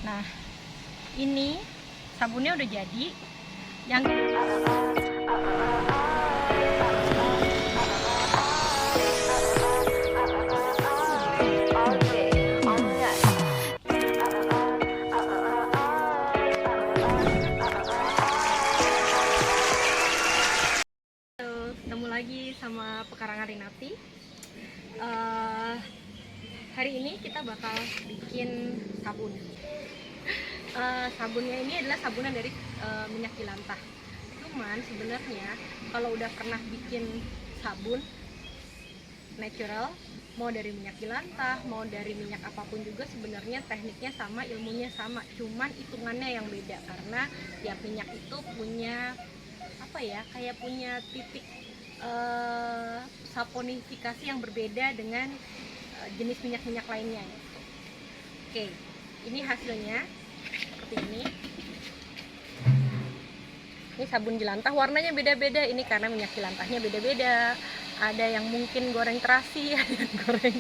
Nah, ini sabunnya udah jadi. Yang ketemu lagi sama Pekarangan Rinati. Hari ini kita bakal bikin sabun. Sabunnya ini adalah sabunan dari minyak jelantah. Cuman sebenarnya kalau udah pernah bikin sabun natural, mau dari minyak jelantah, mau dari minyak apapun juga sebenarnya tekniknya sama, ilmunya sama. Cuman hitungannya yang beda karena tiap minyak itu punya kayak punya titik saponifikasi yang berbeda dengan jenis minyak-minyak lainnya. Oke, ini hasilnya seperti ini. Ini sabun jelantah, warnanya beda-beda. Ini karena minyak jelantahnya beda-beda. Ada yang mungkin goreng terasi, ada yang goreng.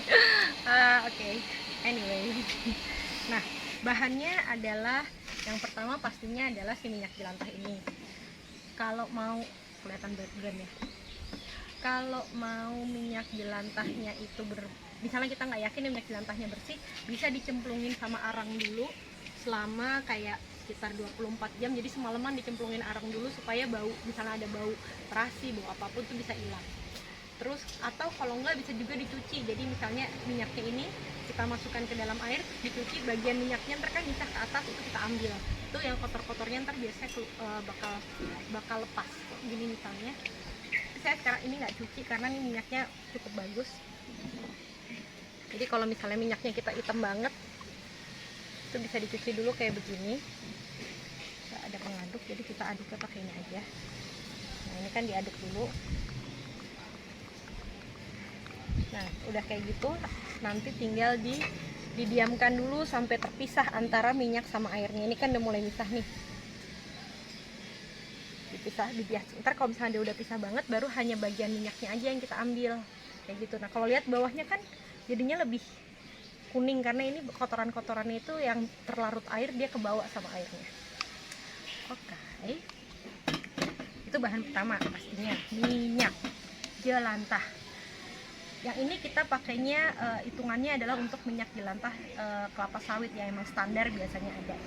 Oke. Anyway. Nah, bahannya adalah yang pertama pastinya adalah si minyak jelantah ini. Kalau mau kelihatan brand ya. Kalau mau minyak jelantahnya itu misalnya kita nggak yakin minyak jelantahnya bersih, bisa dicemplungin sama arang dulu selama kayak sekitar 24 jam. Jadi semalaman dicemplungin arang dulu supaya bau, misalnya ada bau terasi, bau apapun tuh bisa hilang. Terus atau kalau nggak bisa juga dicuci. Jadi misalnya minyaknya ini kita masukkan ke dalam air, dicuci, bagian minyaknya ntar kan nyisa ke atas, itu kita ambil. Itu yang kotor-kotornya ntar biasanya bakal lepas. Gini misalnya. Saya sekarang ini nggak cuci karena ini minyaknya cukup bagus. Jadi kalau misalnya minyaknya kita hitam banget, itu bisa dicuci dulu kayak begini. Nggak ada pengaduk, jadi kita aduknya pakai ini aja. Nah, ini kan diaduk dulu. Nah, udah kayak gitu, nanti tinggal didiamkan dulu sampai terpisah antara minyak sama airnya. Ini kan udah mulai misah nih. Dibias. Ntar kalau misalnya dia udah pisah banget, baru hanya bagian minyaknya aja yang kita ambil kayak gitu. Nah, kalau lihat bawahnya kan jadinya lebih kuning karena ini kotoran-kotorannya itu yang terlarut air, dia kebawa sama airnya. Oke. Itu bahan pertama pastinya minyak jelantah. Yang ini kita pakainya hitungannya adalah untuk minyak jelantah kelapa sawit ya, emang standar biasanya ada.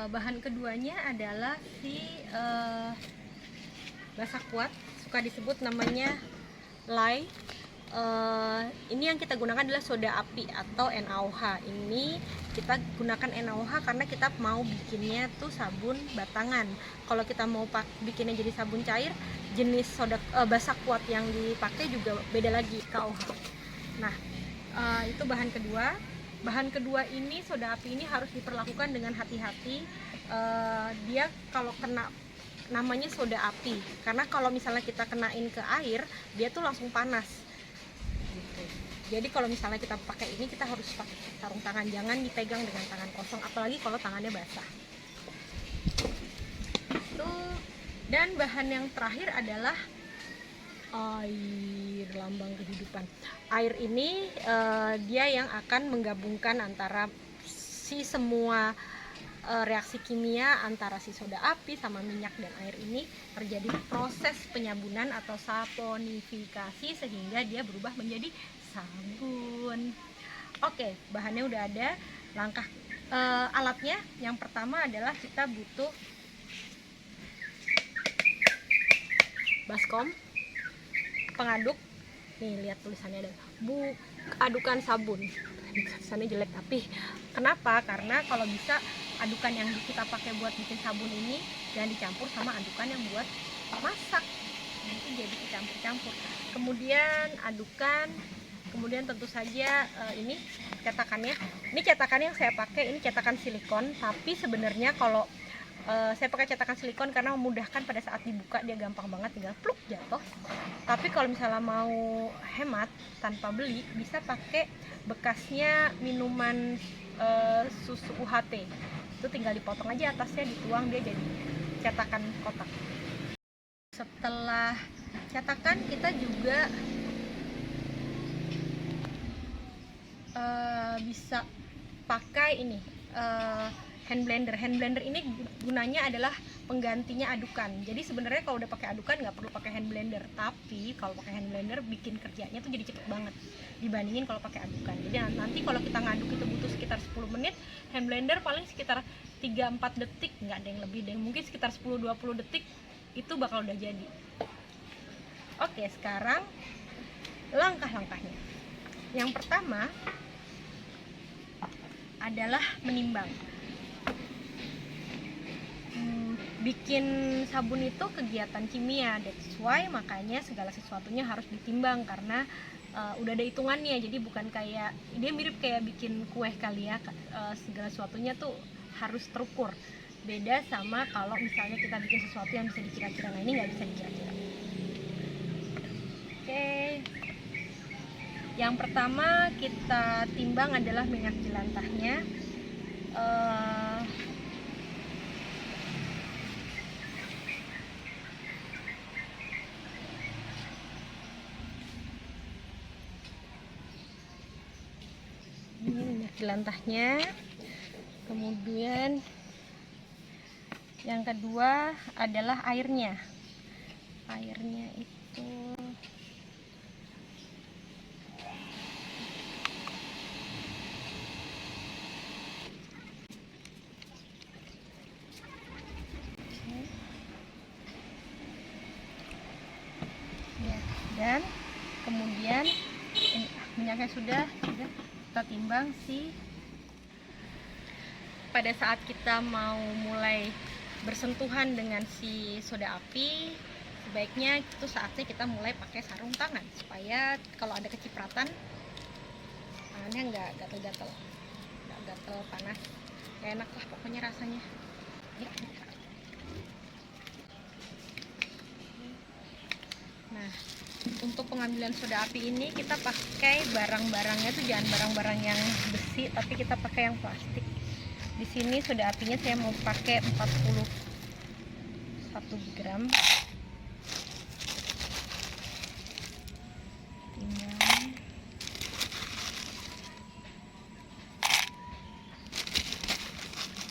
Bahan keduanya adalah si basah kuat, suka disebut namanya lye. Ini yang kita gunakan adalah soda api atau NaOH. Ini kita gunakan NaOH karena kita mau bikinnya tuh sabun batangan. Kalau kita mau bikinnya jadi sabun cair, jenis soda basah kuat yang dipakai juga beda lagi, KOH. Nah, itu bahan kedua. Bahan kedua ini, soda api ini harus diperlakukan dengan hati-hati. Dia kalau kena, namanya soda api karena kalau misalnya kita kenain ke air, dia tuh langsung panas gitu. Jadi kalau misalnya kita pakai ini, kita harus pakai sarung tangan, jangan dipegang dengan tangan kosong, apalagi kalau tangannya basah. Dan bahan yang terakhir adalah air, lambang kehidupan. Air ini dia yang akan menggabungkan antara si semua reaksi kimia antara si soda api sama minyak dan air ini, terjadi proses penyabunan atau saponifikasi sehingga dia berubah menjadi sabun. Oke, bahannya udah ada. Langkah alatnya yang pertama adalah kita butuh baskom, pengaduk. Nih, lihat tulisannya ada adukan sabun. Tulisannya jelek, tapi kenapa? Karena kalau bisa adukan yang kita pakai buat bikin sabun ini jangan dicampur sama adukan yang buat masak, nanti jadi dicampur-campur. Kemudian adukan, kemudian tentu saja ini cetakannya. Ini cetakan yang saya pakai, ini cetakan silikon, tapi sebenarnya kalau saya pakai cetakan silikon karena memudahkan pada saat dibuka, dia gampang banget, tinggal pluk jatuh. Tapi kalau misalnya mau hemat tanpa beli, bisa pakai bekasnya minuman susu UHT. Itu tinggal dipotong aja atasnya, dituang, dia jadi cetakan kotak. Setelah cetakan, kita juga bisa pakai ini hand blender. Hand blender ini gunanya adalah penggantinya adukan. Jadi sebenarnya kalau udah pakai adukan nggak perlu pakai hand blender, tapi kalau pakai hand blender bikin kerjanya tuh jadi cepet banget dibandingin kalau pakai adukan. Jadi nanti kalau kita ngaduk itu butuh sekitar 10 menit, hand blender paling sekitar 3-4 detik, nggak ada yang lebih deh, mungkin sekitar 10-20 detik itu bakal udah jadi. Oke, sekarang langkah-langkahnya. Yang pertama adalah menimbang. Bikin sabun itu kegiatan kimia, that's why makanya segala sesuatunya harus ditimbang, karena udah ada hitungannya. Jadi bukan kayak, dia mirip kayak bikin kue kali ya, segala sesuatunya tuh harus terukur. Beda sama kalau misalnya kita bikin sesuatu yang bisa dikira-kira. Nah, ini nggak bisa dikira-kira. Oke, yang pertama kita timbang adalah minyak jelantahnya. Ini minyak jelantahnya. Kemudian yang kedua adalah airnya. Airnya itu ya, dan kemudian minyaknya sudah kita timbang sih. Pada saat kita mau mulai bersentuhan dengan si soda api, sebaiknya itu saatnya kita mulai pakai sarung tangan supaya kalau ada kecipratan tangannya nggak gatel-gatel, nggak gatel panas, nggak enak lah pokoknya rasanya ya. Nah, untuk pengambilan soda api ini kita pakai barang-barangnya tuh jangan barang-barang yang besi, tapi kita pakai yang plastik. Di sini soda apinya saya mau pakai 41 gram.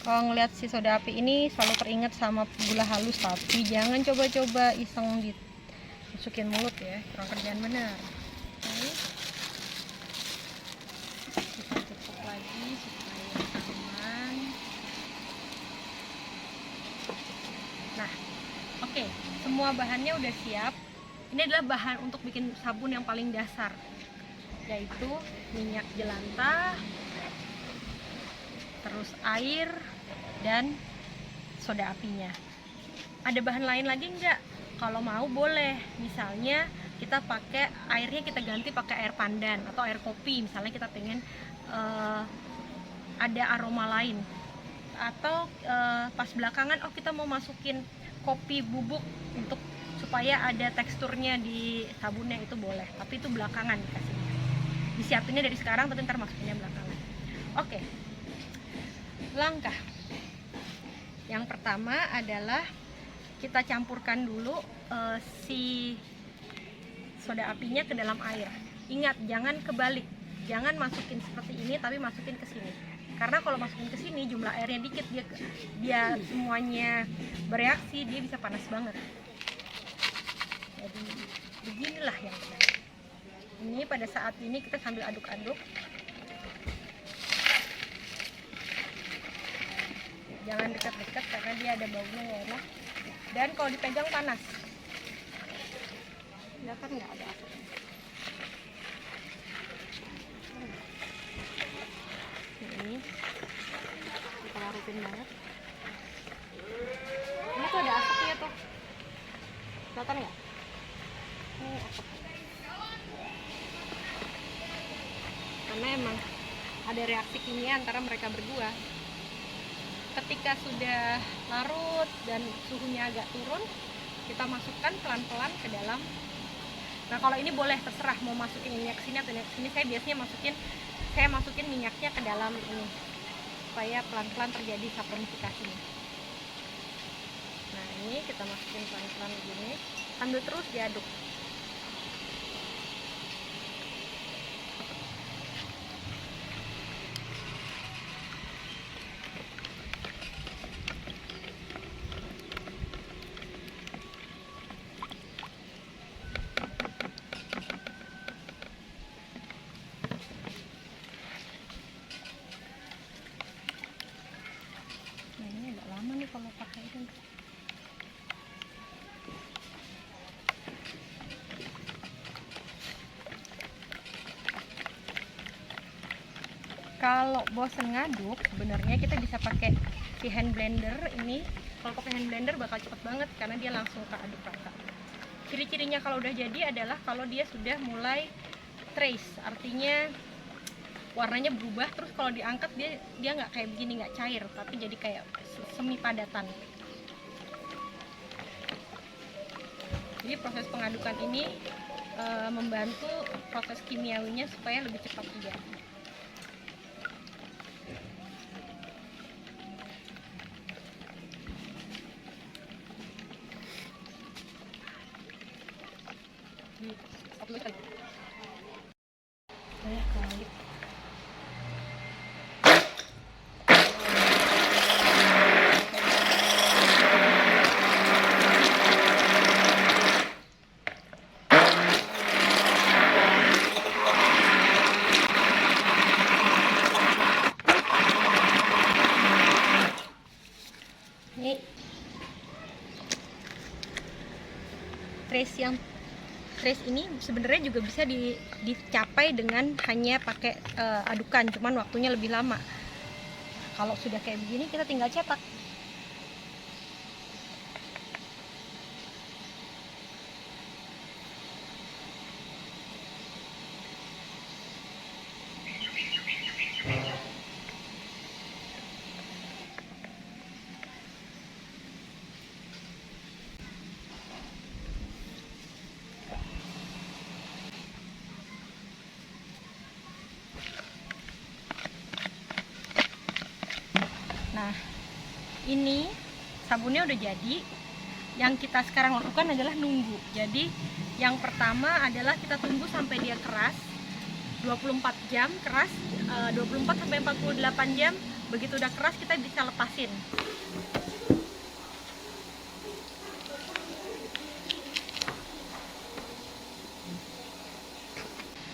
Kalau ngeliat si soda api ini selalu teringat sama gula halus, tapi jangan coba-coba iseng dimasukin mulut ya, kurang kerjaan benar. Oke. Kita tutup lagi supaya aman. Nah, oke, semua bahannya udah siap. Ini adalah bahan untuk bikin sabun yang paling dasar, yaitu minyak jelantah, terus air, dan soda apinya. Ada bahan lain lagi enggak? Kalau mau boleh, misalnya kita pakai airnya, kita ganti pakai air pandan atau air kopi, misalnya kita pengen ada aroma lain. Atau pas belakangan kita mau masukin kopi bubuk untuk supaya ada teksturnya di sabunnya, itu boleh, tapi itu belakangan dikasihnya. Disiapinnya dari sekarang, tapi ntar masukinnya belakangan. Oke, langkah yang pertama adalah kita campurkan dulu si soda apinya ke dalam air. Ingat, jangan kebalik, jangan masukin seperti ini tapi masukin ke sini, karena kalau masukin ke sini jumlah airnya dikit, dia semuanya bereaksi, dia bisa panas banget. Jadi beginilah yang benar. Ini pada saat ini kita sambil aduk-aduk, jangan dekat-dekat karena dia ada baunya ya enak. Dan kalau dipegang panas, ya kan nggak ada asap. Ini kita larutin banget. Ini tuh ada asapnya tuh, kelihatan nggak? Ini asap. Karena emang ada reaksi kimia antara mereka berdua. Ketika sudah larut dan suhunya agak turun, kita masukkan pelan-pelan ke dalam. Nah, kalau ini boleh terserah mau masukin minyak sini atau minyak sini. Saya biasanya masukin minyaknya ke dalam ini supaya pelan-pelan terjadi sapronifikasinya. Nah, ini kita masukin pelan-pelan begini sambil terus diaduk. Kalau bosen ngaduk, sebenarnya kita bisa pakai si hand blender ini. Kalau pakai hand blender bakal cepet banget karena dia langsung keaduk rata. Ciri-cirinya kalau udah jadi adalah kalau dia sudah mulai trace, artinya warnanya berubah. Terus kalau diangkat dia nggak kayak begini, nggak cair, tapi jadi kayak semi padatan. Jadi proses pengadukan ini membantu proses kimiawinya supaya lebih cepat juga. Ini trace ini sebenarnya juga bisa dicapai dengan hanya pakai adukan, cuman waktunya lebih lama. Kalau sudah kayak begini kita tinggal cetak. Nah, ini sabunnya udah jadi. Yang kita sekarang lakukan adalah nunggu. Jadi, yang pertama adalah kita tunggu sampai dia keras 24 jam, keras 24 sampai 48 jam. Begitu udah keras kita bisa lepasin.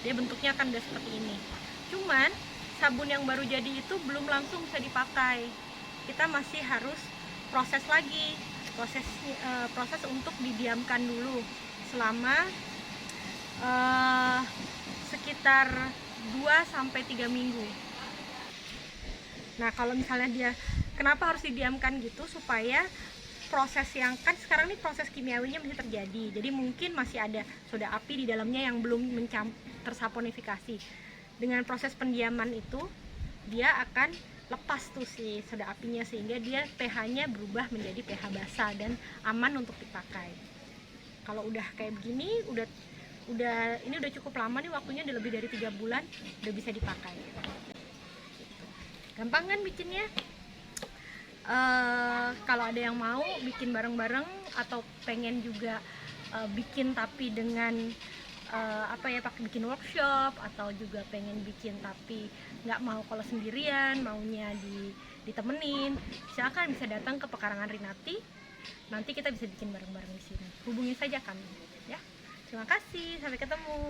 Dia bentuknya akan udah seperti ini. Cuman sabun yang baru jadi itu belum langsung bisa dipakai. Kita masih harus proses lagi, proses untuk didiamkan dulu selama sekitar 2-3 minggu. Nah, kalau misalnya dia, kenapa harus didiamkan gitu? Supaya proses yang, kan sekarang ini proses kimiawinya masih terjadi, jadi mungkin masih ada soda api di dalamnya yang belum tersaponifikasi. Dengan proses pendiaman itu dia akan lepas tuh si soda apinya, sehingga dia pH-nya berubah menjadi pH basa dan aman untuk dipakai. Kalau udah kayak begini, ini udah cukup lama nih, waktunya udah lebih dari 3 bulan, udah bisa dipakai. Gampang kan bikinnya? Kalau ada yang mau bikin bareng-bareng atau pengen juga bikin tapi dengan pakai bikin workshop, atau juga pengen bikin tapi nggak mau kalau sendirian, maunya ditemenin, silakan bisa datang ke Pekarangan Rinati. Nanti kita bisa bikin bareng-bareng di sini. Hubungi saja kami, ya. Terima kasih, sampai ketemu.